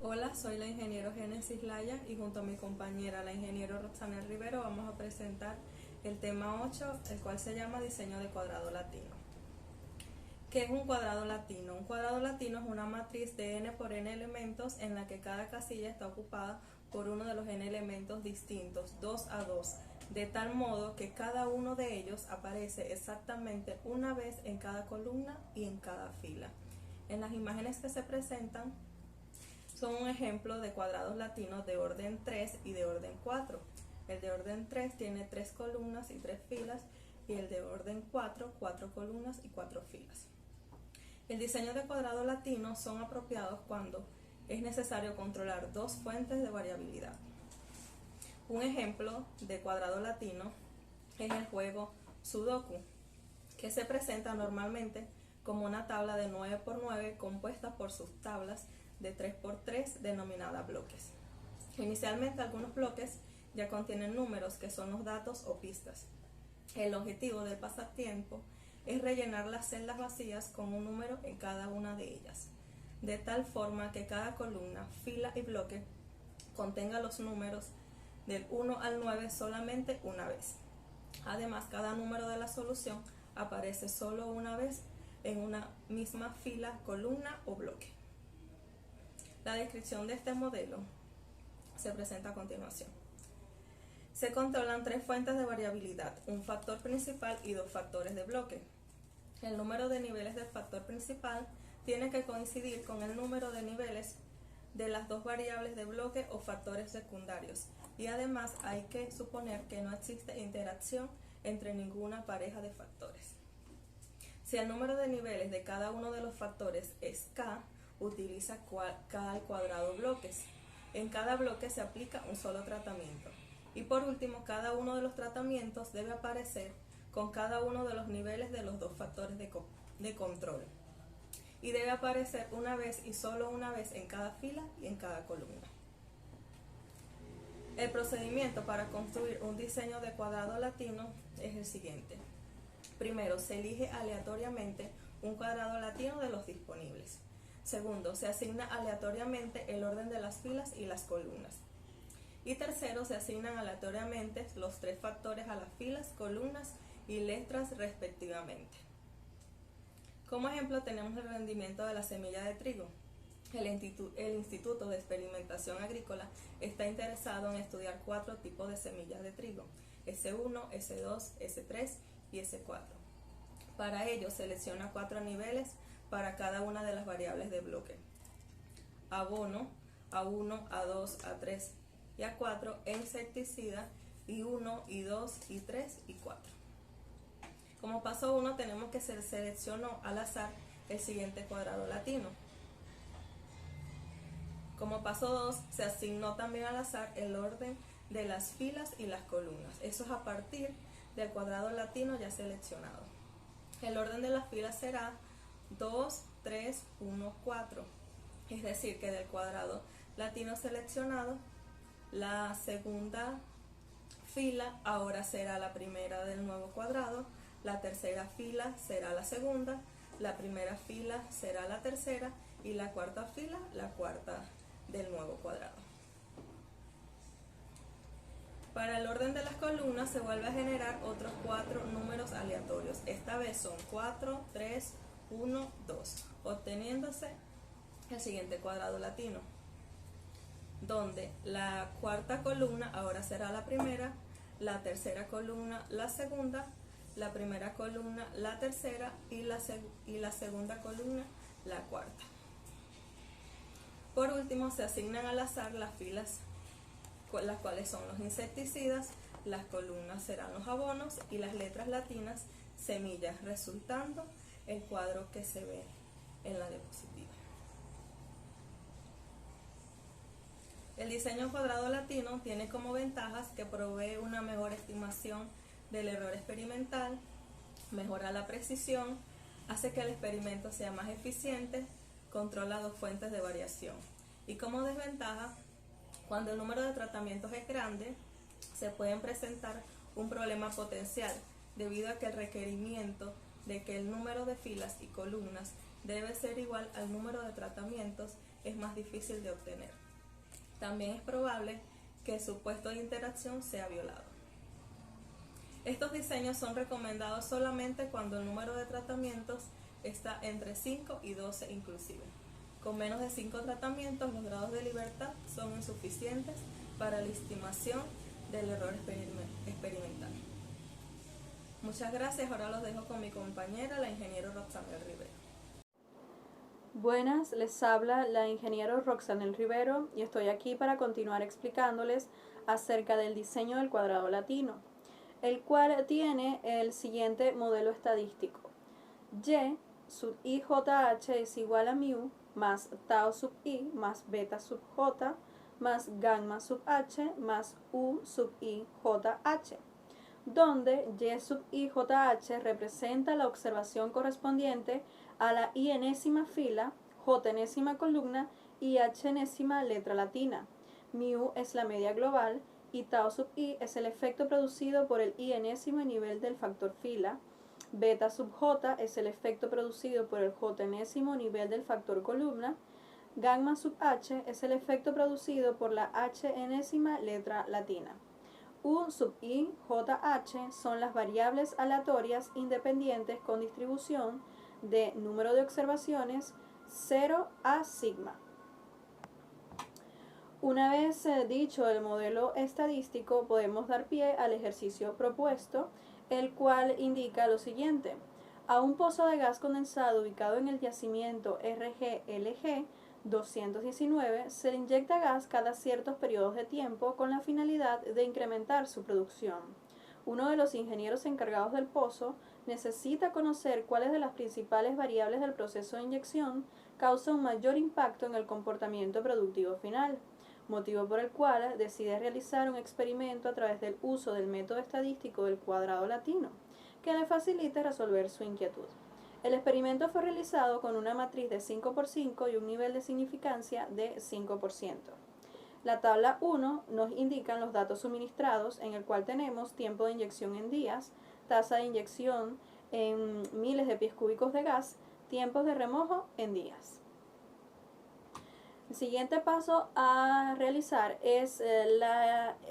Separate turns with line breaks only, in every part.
Hola, soy la ingeniero Génesis Laya y junto a mi compañera, la ingeniero Roxanel Rivero, vamos a presentar el tema 8, el cual se llama diseño de cuadrado latino. ¿Qué es un cuadrado latino? Un cuadrado latino es una matriz de n por n elementos en la que cada casilla está ocupada por uno de los n elementos distintos, 2 a 2, de tal modo que cada uno de ellos aparece exactamente una vez en cada columna y en cada fila. En las imágenes que se presentan son un ejemplo de cuadrados latinos de orden 3 y de orden 4. El de orden 3 tiene 3 columnas y 3 filas y el de orden 4, 4 columnas y 4 filas. El diseño de cuadrado latino son apropiados cuando es necesario controlar dos fuentes de variabilidad. Un ejemplo de cuadrado latino es el juego Sudoku, que se presenta normalmente como una tabla de 9 por 9 compuesta por subtablas de 3 por 3 denominadas bloques. Inicialmente algunos bloques ya contienen números que son los datos o pistas. El objetivo del pasatiempo es rellenar las celdas vacías con un número en cada una de ellas, de tal forma que cada columna, fila y bloque contenga los números del 1 al 9 solamente una vez. Además, cada número de la solución aparece solo una vez en una misma fila, columna o bloque. La descripción de este modelo se presenta a continuación. Se controlan tres fuentes de variabilidad, un factor principal y dos factores de bloque. El número de niveles del factor principal tiene que coincidir con el número de niveles de las dos variables de bloque o factores secundarios, y además hay que suponer que no existe interacción entre ninguna pareja de factores. Si el número de niveles de cada uno de los factores es k, utiliza k al cuadrado bloques. En cada bloque se aplica un solo tratamiento. Y por último, cada uno de los tratamientos debe aparecer con cada uno de los niveles de los dos factores de control. Y debe aparecer una vez y solo una vez en cada fila y en cada columna. El procedimiento para construir un diseño de cuadrado latino es el siguiente. Primero, se elige aleatoriamente un cuadrado latino de los disponibles. Segundo, se asigna aleatoriamente el orden de las filas y las columnas. Y tercero, se asignan aleatoriamente los tres factores a las filas, columnas y letras respectivamente. Como ejemplo tenemos el rendimiento de la semilla de trigo. El Instituto de Experimentación Agrícola está interesado en estudiar 4 tipos de semillas de trigo: S1, S2, S3 y S4. Para ello selecciona 4 niveles para cada una de las variables de bloque: abono, A1, A2, A3 y A4, e insecticida, I1, I2, I3 y 4. Como paso 1 tenemos que se seleccionó al azar el siguiente cuadrado latino. Como paso 2 se asignó también al azar el orden de las filas y las columnas. Eso es a partir del cuadrado latino ya seleccionado. El orden de las filas será 2, 3, 1, 4. Es decir, que del cuadrado latino seleccionado, la segunda fila ahora será la primera del nuevo cuadrado, la tercera fila será la segunda, la primera fila será la tercera y la cuarta fila la cuarta del nuevo cuadrado. Para el orden de las columnas se vuelve a generar otros 4 números aleatorios. Esta vez son 4, 3, 1, 2, obteniéndose el siguiente cuadrado latino, donde la cuarta columna ahora será la primera, la tercera columna la segunda, la primera columna la tercera y la segunda columna la cuarta. Por último, se asignan al azar las filas, las cuales son los insecticidas, las columnas serán los abonos y las letras latinas semillas, resultando el cuadro que se ve en la diapositiva. El diseño cuadrado latino tiene como ventajas que provee una mejor estimación del error experimental, mejora la precisión, hace que el experimento sea más eficiente, controla dos fuentes de variación. Y como desventaja, cuando el número de tratamientos es grande, se pueden presentar un problema potencial debido a que el requerimiento de que el número de filas y columnas debe ser igual al número de tratamientos, es más difícil de obtener. También es probable que el supuesto de interacción sea violado. Estos diseños son recomendados solamente cuando el número de tratamientos está entre 5 y 12 inclusive. Con menos de 5 tratamientos, los grados de libertad son insuficientes para la estimación del error experimental. Muchas gracias, ahora los dejo con mi compañera, la ingeniera Roxanel Rivero.
Buenas, les habla la ingeniera Roxanel Rivero y estoy aquí para continuar explicándoles acerca del diseño del cuadrado latino, el cual tiene el siguiente modelo estadístico. Y sub IJH es igual a mu más tau sub I más beta sub J más gamma sub H más U sub IJH, donde Y sub IJH representa la observación correspondiente a la I enésima fila, J enésima columna y H enésima letra latina. Mu es la media global y tau sub I es el efecto producido por el I enésimo nivel del factor fila. Beta sub J es el efecto producido por el J enésimo nivel del factor columna. Gamma sub H es el efecto producido por la H enésima letra latina. U sub I, JH son las variables aleatorias independientes con distribución de número de observaciones 0 a sigma. Una vez dicho el modelo estadístico, podemos dar pie al ejercicio propuesto, el cual indica lo siguiente. A un pozo de gas condensado ubicado en el yacimiento RGLG 219 se le inyecta gas cada ciertos periodos de tiempo con la finalidad de incrementar su producción. Uno de los ingenieros encargados del pozo necesita conocer cuáles de las principales variables del proceso de inyección causan un mayor impacto en el comportamiento productivo final, motivo por el cual decide realizar un experimento a través del uso del método estadístico del cuadrado latino, que le facilite resolver su inquietud. El experimento fue realizado con una matriz de 5×5 y un nivel de significancia de 5%. La tabla 1 nos indica los datos suministrados, en el cual tenemos tiempo de inyección en días, tasa de inyección en miles de pies cúbicos de gas, tiempos de remojo en días. El siguiente paso a realizar es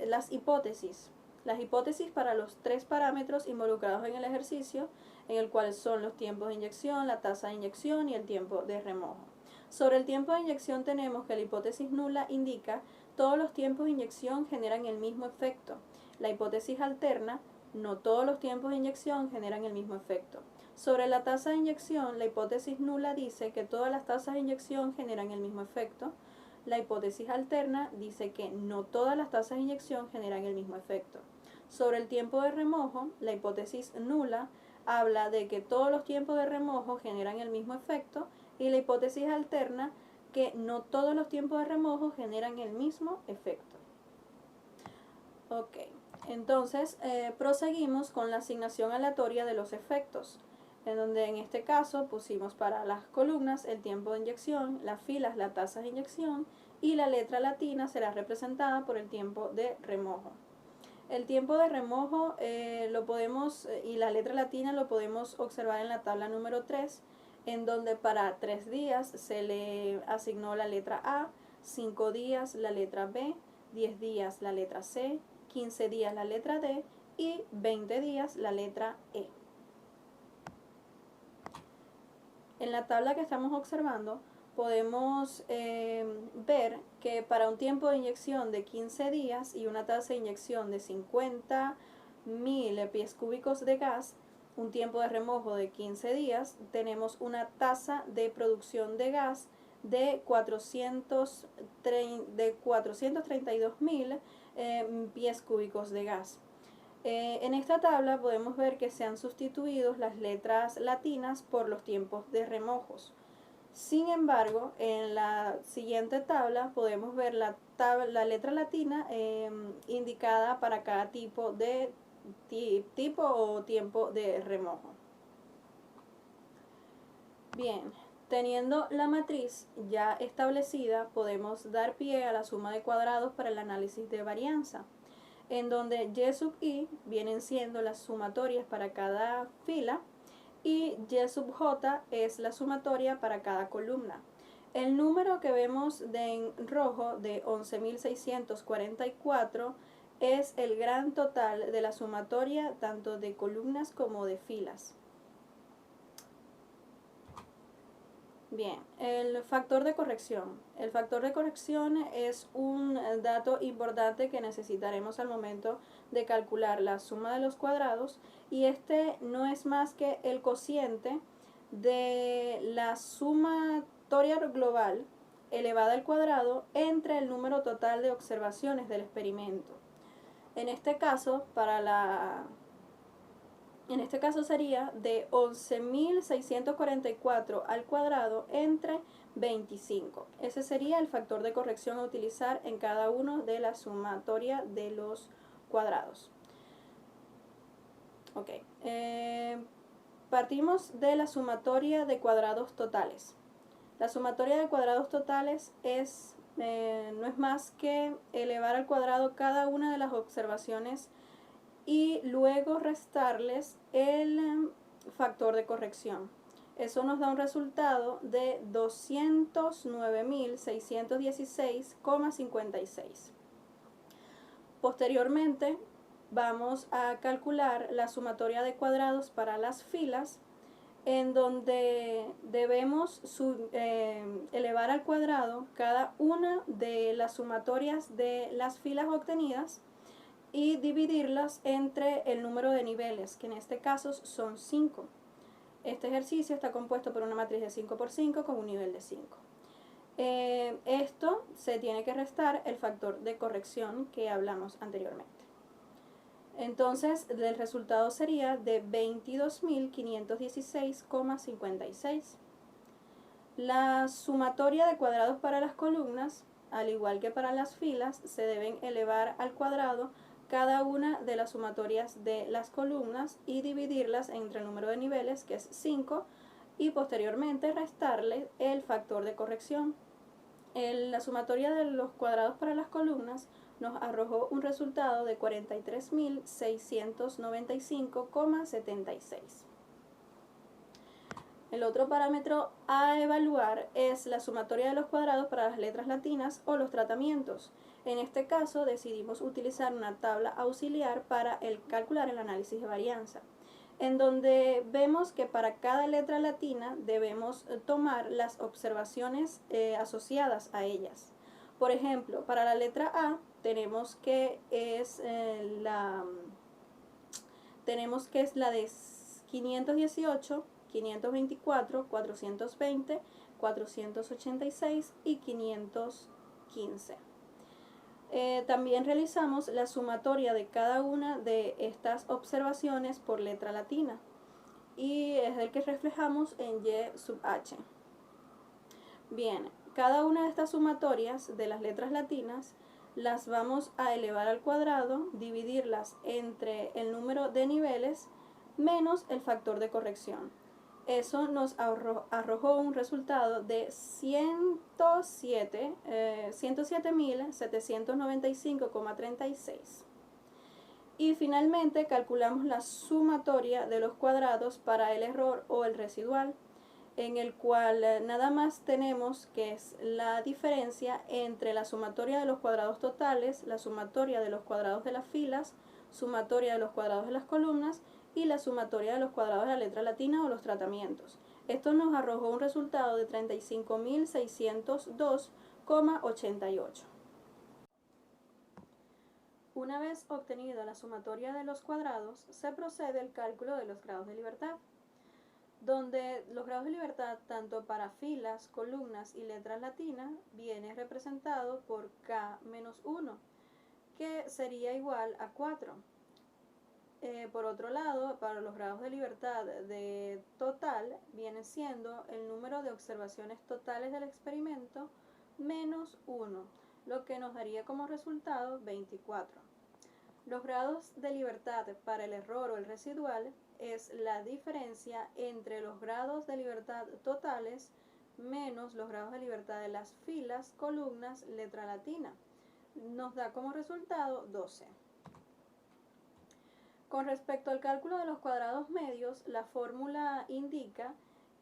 las hipótesis. Las hipótesis para los 3 parámetros involucrados en el ejercicio, en el cual son los tiempos de inyección, la tasa de inyección y el tiempo de remojo. Sobre el tiempo de inyección tenemos que la hipótesis nula indica todos los tiempos de inyección generan el mismo efecto. La hipótesis alterna, no todos los tiempos de inyección generan el mismo efecto. Sobre la tasa de inyección, la hipótesis nula dice que todas las tasas de inyección generan el mismo efecto. La hipótesis alterna dice que no todas las tasas de inyección generan el mismo efecto. Sobre el tiempo de remojo, la hipótesis nula habla de que todos los tiempos de remojo generan el mismo efecto y la hipótesis alterna que no todos los tiempos de remojo generan el mismo efecto. Ok, entonces proseguimos con la asignación aleatoria de los efectos, en donde en este caso pusimos para las columnas el tiempo de inyección, las filas la tasa de inyección y la letra latina será representada por el tiempo de remojo. El tiempo de remojo y la letra latina lo podemos observar en la tabla número 3, en donde para 3 días se le asignó la letra A, 5 días la letra B, 10 días la letra C, 15 días la letra D y 20 días la letra E. En la tabla que estamos observando podemos ver que para un tiempo de inyección de 15 días y una tasa de inyección de 50.000 pies cúbicos de gas, un tiempo de remojo de 15 días, tenemos una tasa de producción de gas de 432.000 pies cúbicos de gas. En esta tabla podemos ver que se han sustituido las letras latinas por los tiempos de remojos. Sin embargo, en la siguiente tabla podemos ver la letra latina indicada para cada tipo o tiempo de remojo. Bien, teniendo la matriz ya establecida, podemos dar pie a la suma de cuadrados para el análisis de varianza, en donde Y sub I vienen siendo las sumatorias para cada fila y Y sub j es la sumatoria para cada columna. El número que vemos en rojo de 11.644 es el gran total de la sumatoria tanto de columnas como de filas. Bien, el factor de corrección. El factor de corrección es un dato importante que necesitaremos al momento de calcular la suma de los cuadrados, y este no es más que el cociente de la sumatoria global elevada al cuadrado entre el número total de observaciones del experimento. En este caso, sería de 11.644 al cuadrado entre 25. Ese sería el factor de corrección a utilizar en cada uno de la sumatoria de los cuadrados. Ok. Partimos de la sumatoria de cuadrados totales. La sumatoria de cuadrados totales no es más que elevar al cuadrado cada una de las observaciones y luego restarles el factor de corrección. Eso nos da un resultado de 209.616,56. Posteriormente vamos a calcular la sumatoria de cuadrados para las filas, en donde debemos elevar al cuadrado cada una de las sumatorias de las filas obtenidas y dividirlas entre el número de niveles, que en este caso son 5. Este ejercicio está compuesto por una matriz de 5 por 5 con un nivel de 5. Esto se tiene que restar el factor de corrección que hablamos anteriormente. Entonces, el resultado sería de 22.516,56. La sumatoria de cuadrados para las columnas, al igual que para las filas, se deben elevar al cuadrado cada una de las sumatorias de las columnas y dividirlas entre el número de niveles, que es 5, y posteriormente restarle el factor de corrección. La sumatoria de los cuadrados para las columnas nos arrojó un resultado de 43.695,76. El otro parámetro a evaluar es la sumatoria de los cuadrados para las letras latinas o los tratamientos. En este caso decidimos utilizar una tabla auxiliar para calcular el análisis de varianza, en donde vemos que para cada letra latina debemos tomar las observaciones asociadas a ellas. Por ejemplo, para la letra A tenemos que es la de 518, 524, 420, 486 y 515. También realizamos la sumatoria de cada una de estas observaciones por letra latina, y es el que reflejamos en Y sub h. Bien, cada una de estas sumatorias de las letras latinas las vamos a elevar al cuadrado, dividirlas entre el número de niveles menos el factor de corrección. Eso nos arrojó un resultado de 107.795,36. Y finalmente calculamos la sumatoria de los cuadrados para el error o el residual, en el cual nada más tenemos que es la diferencia entre la sumatoria de los cuadrados totales, la sumatoria de los cuadrados de las filas, sumatoria de los cuadrados de las columnas y la sumatoria de los cuadrados de la letra latina o los tratamientos. Esto nos arrojó un resultado de 35.602,88. Una vez obtenida la sumatoria de los cuadrados, se procede al cálculo de los grados de libertad, donde los grados de libertad tanto para filas, columnas y letras latinas viene representado por K-1, que sería igual a 4. Por otro lado, para los grados de libertad de total viene siendo el número de observaciones totales del experimento menos 1, lo que nos daría como resultado 24. Los grados de libertad para el error o el residual es la diferencia entre los grados de libertad totales menos los grados de libertad de las filas, columnas, letra latina. Nos da como resultado 12. Con respecto al cálculo de los cuadrados medios, la fórmula indica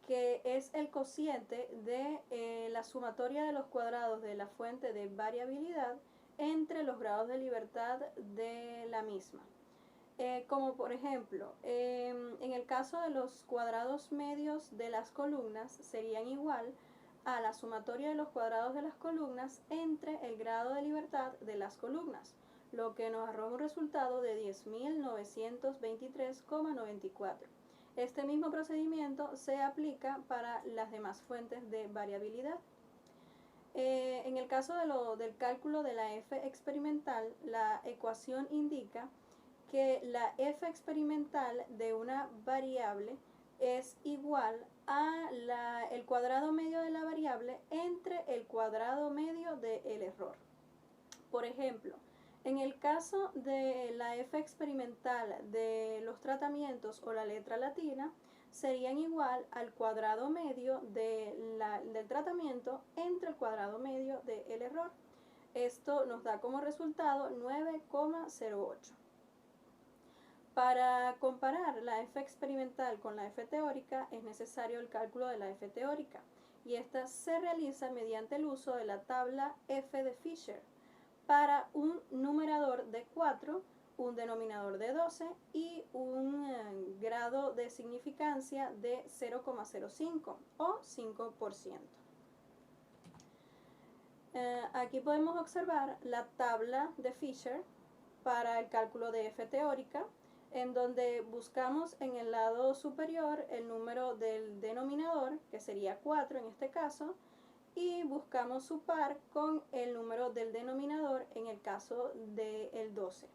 que es el cociente de la sumatoria de los cuadrados de la fuente de variabilidad entre los grados de libertad de la misma. Como por ejemplo, en el caso de los cuadrados medios de las columnas serían igual a la sumatoria de los cuadrados de las columnas entre el grado de libertad de las columnas, lo que nos arroja un resultado de 10.923,94. Este mismo procedimiento se aplica para las demás fuentes de variabilidad. En el caso del cálculo de la f experimental, la ecuación indica que la f experimental de una variable es igual a el cuadrado medio de la variable entre el cuadrado medio del error. Por ejemplo, en el caso de la f experimental de los tratamientos o la letra latina, serían igual al cuadrado medio del tratamiento entre el cuadrado medio del error. Esto nos da como resultado 9,08. Para comparar la f experimental con la f teórica es necesario el cálculo de la f teórica, y esta se realiza mediante el uso de la tabla f de Fisher para un numerador de 4, un denominador de 12 y un grado de significancia de 0,05 o 5%. Aquí podemos observar la tabla de Fisher para el cálculo de f teórica, en donde buscamos en el lado superior el número del denominador, que sería 4 en este caso, y buscamos su par con el número del denominador en el caso del 12.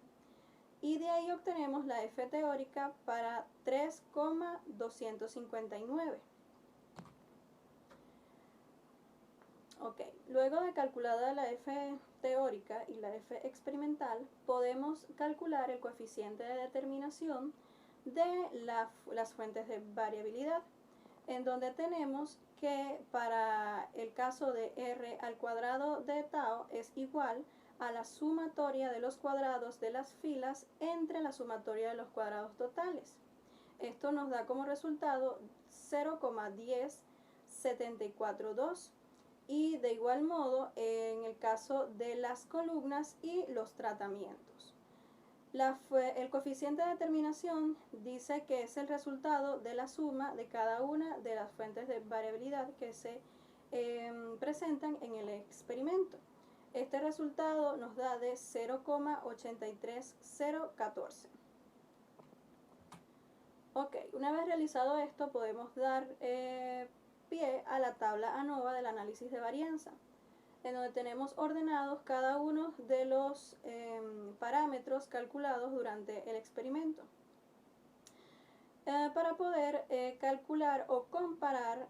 Y de ahí obtenemos la f teórica para 3,259. Ok, luego de calculada la f teórica y la f experimental, podemos calcular el coeficiente de determinación de las fuentes de variabilidad, en donde tenemos que para el caso de r al cuadrado de tau es igual a la sumatoria de los cuadrados de las filas entre la sumatoria de los cuadrados totales. Esto nos da como resultado 0,10742. Y de igual modo en el caso de las columnas y los tratamientos. El coeficiente de determinación dice que es el resultado de la suma de cada una de las fuentes de variabilidad que se presentan en el experimento. Este resultado nos da de 0,83014. Ok, una vez realizado esto podemos dar pie a la tabla ANOVA del análisis de varianza, en donde tenemos ordenados cada uno de los parámetros calculados durante el experimento, para poder calcular o comparar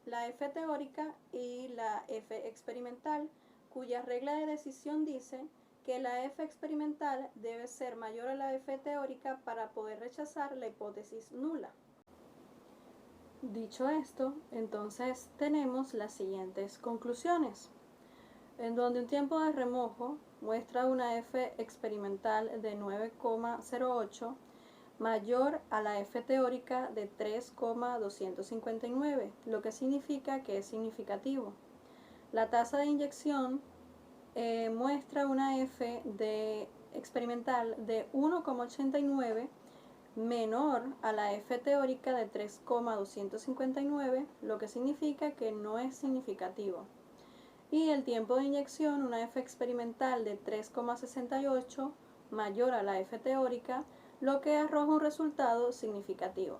la f teórica y la f experimental, cuya regla de decisión dice que la f experimental debe ser mayor a la f teórica para poder rechazar la hipótesis nula. Dicho esto, entonces tenemos las siguientes conclusiones, en donde un tiempo de remojo muestra una f experimental de 9,08 mayor a la f teórica de 3,259, lo que significa que es significativo. La tasa de inyección muestra una f experimental de 1,89 menor a la f teórica de 3,259, lo que significa que no es significativo. Y el tiempo de inyección, una f experimental de 3,68 mayor a la f teórica, lo que arroja un resultado significativo.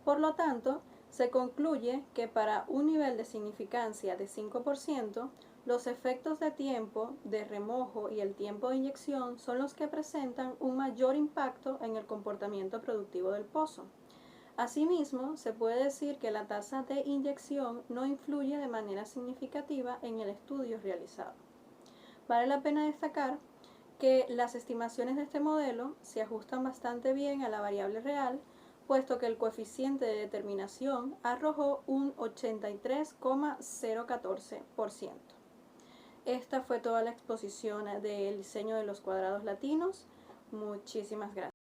Por lo tanto, se concluye que para un nivel de significancia de 5%, los efectos de tiempo de remojo y el tiempo de inyección son los que presentan un mayor impacto en el comportamiento productivo del pozo. Asimismo, se puede decir que la tasa de inyección no influye de manera significativa en el estudio realizado. Vale la pena destacar que las estimaciones de este modelo se ajustan bastante bien a la variable real, puesto que el coeficiente de determinación arrojó un 83,014%. Esta fue toda la exposición del diseño de los cuadrados latinos. Muchísimas gracias.